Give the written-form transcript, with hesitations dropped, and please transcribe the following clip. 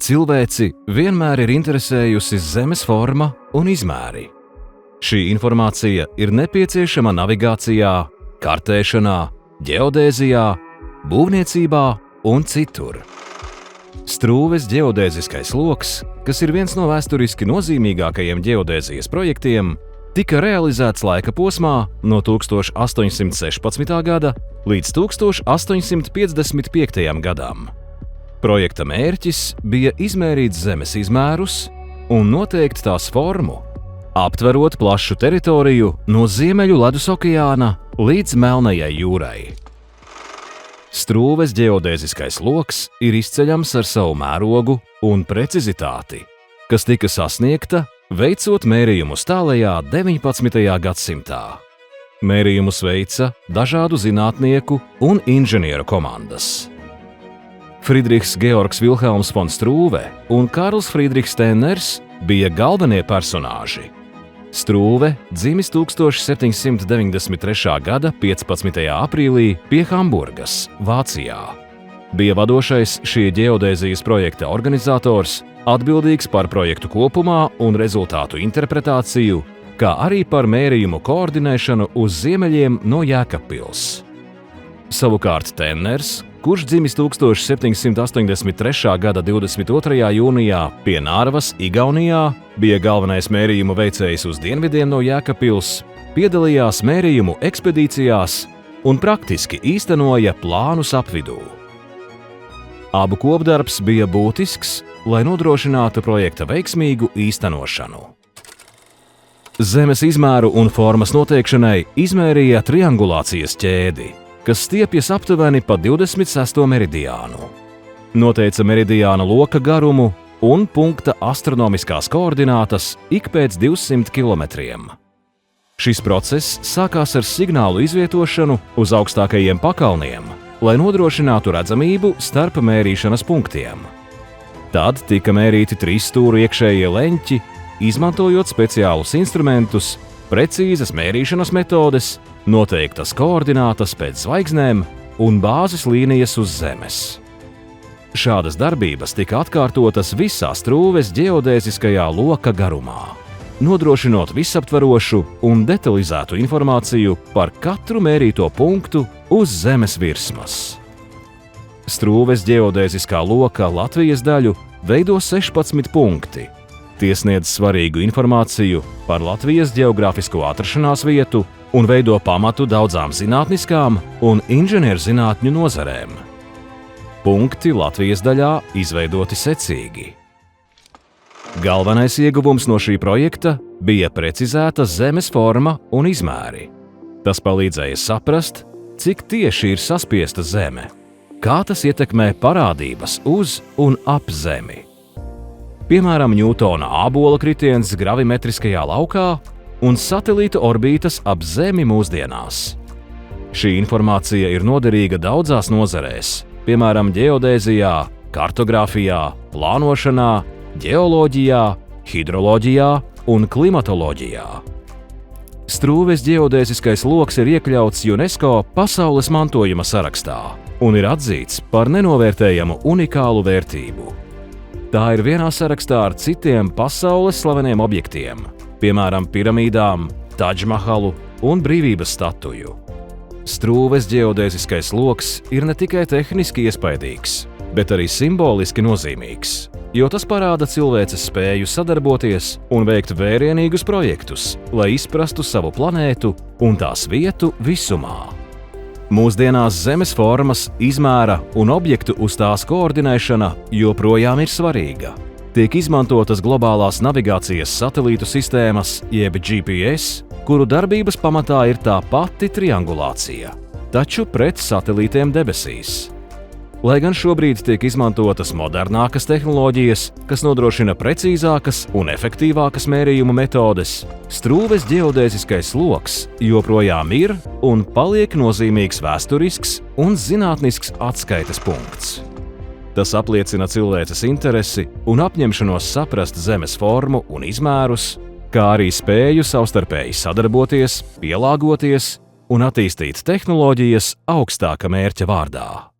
Cilvēci vienmēr ir interesējusi Zemes forma un izmēri. Šī informācija ir nepieciešama navigācijā, kartēšanā, ģeodēzijā, būvniecībā un citur. Strūves ģeodēziskais loks, kas ir viens no vēsturiski nozīmīgākajiem ģeodēzijas projektiem, tika realizēts laika posmā no 1816. gada līdz 1855. gadam. Projekta mērķis bija izmērīt Zemes izmērus un noteikt tās formu, aptverot plašu teritoriju no Ziemeļu ledus okeāna līdz Melnajai jūrai. Strūves ģeodēziskais loks ir izceļams ar savu mērogu un precizitāti, kas tika sasniegta, veicot mērījumus tālajā 19. gadsimtā. Mērījumus veica dažādu zinātnieku un inženieru komandas. Friedrichs Georgs Vilhelms von Strūve un Karls Friedrichs Tenners bija galvenie personāži. Strūve dzimis 1793. gada 15. aprīlī pie Hamburgas, Vācijā. Bija vadošais šī ģeodēzijas projekta organizators, atbildīgs par projektu kopumā un rezultātu interpretāciju, kā arī par mērījumu koordinēšanu uz ziemeļiem no Jēkabpils. Savukārt Tenners, kurš dzimis 1783. gada 22. jūnijā pie Nārvas, Igaunijā, bija galvenais mērījumu veicējs uz dienvidiem no Jēkabpils, piedalījās mērījumu ekspedīcijās un praktiski īstenoja plānus apvidū. Abu kopdarbs bija būtisks, lai nodrošinātu projekta veiksmīgu īstenošanu. Zemes izmēru un formas noteikšanai izmērīja triangulācijas ķēdi, kas stiepjas aptuveni pa 26. meridiānu. Noteica meridiāna loka garumu un punkta astronomiskās koordinātas ik pēc 200 kilometriem. Šis process sākās ar signālu izvietošanu uz augstākajiem pakalniem, lai nodrošinātu redzamību starp mērīšanas punktiem. Tad tika mērīti 3 stūru iekšējie leņķi, izmantojot speciālus instrumentus, precīzas mērīšanas metodes, noteiktas koordinātas pēc zvaigznēm un bāzes līnijas uz Zemes. Šādas darbības tika atkārtotas visā Strūves ģeodēziskajā loka garumā, nodrošinot visaptverošu un detalizētu informāciju par katru mērīto punktu uz Zemes virsmas. Strūves ģeodēziskā loka Latvijas daļu veido 16 punkti. Tie sniedz svarīgu informāciju par Latvijas ģeogrāfisko atrašanās vietu un veido pamatu daudzām zinātniskām un inženierzinātņu nozarēm. Punkti Latvijas daļā izveidoti secīgi. Galvenais ieguvums no šī projekta bija precizēta Zemes forma un izmēri. Tas palīdzēja saprast, cik tieši ir saspiesta Zeme, kā tas ietekmē parādības uz un ap Zemi. Piemēram, Ņūtona ābola kritiens gravimetriskajā laukā un satelīta orbītas ap Zemi mūsdienās. Šī informācija ir noderīga daudzās nozarēs, piemēram, ģeodēzijā, kartogrāfijā, plānošanā, ģeoloģijā, hidroloģijā un klimatoloģijā. Strūves ģeodēziskais loks ir iekļauts UNESCO pasaules mantojuma sarakstā un ir atzīts par nenovērtējamu unikālu vērtību. Tā ir vienā sarakstā ar citiem pasaules slaveniem objektiem, piemēram, piramīdām, Tadžmahalu un brīvības statuju. Strūves ģeodēziskais loks ir ne tikai tehniski iespaidīgs, bet arī simboliski nozīmīgs, jo tas parāda cilvēces spēju sadarboties un veikt vērienīgus projektus, lai izprastu savu planētu un tās vietu visumā. Mūsdienās Zemes formas, izmēra un objektu uz tās koordinēšana joprojām ir svarīga. Tiek izmantotas globālās navigācijas satelītu sistēmas, jeb GPS, kuru darbības pamatā ir tā pati triangulācija, taču pret satelītiem debesīs. Lai gan šobrīd tiek izmantotas modernākas tehnoloģijas, kas nodrošina precīzākas un efektīvākas mērījumu metodes, Strūves ģeodēziskais loks joprojām ir un paliek nozīmīgs vēsturisks un zinātnisks atskaites punkts. Tas apliecina cilvēces interesi un apņemšanos saprast Zemes formu un izmērus, kā arī spēju savstarpēji sadarboties, pielāgoties un attīstīt tehnoloģijas augstāka mērķa vārdā.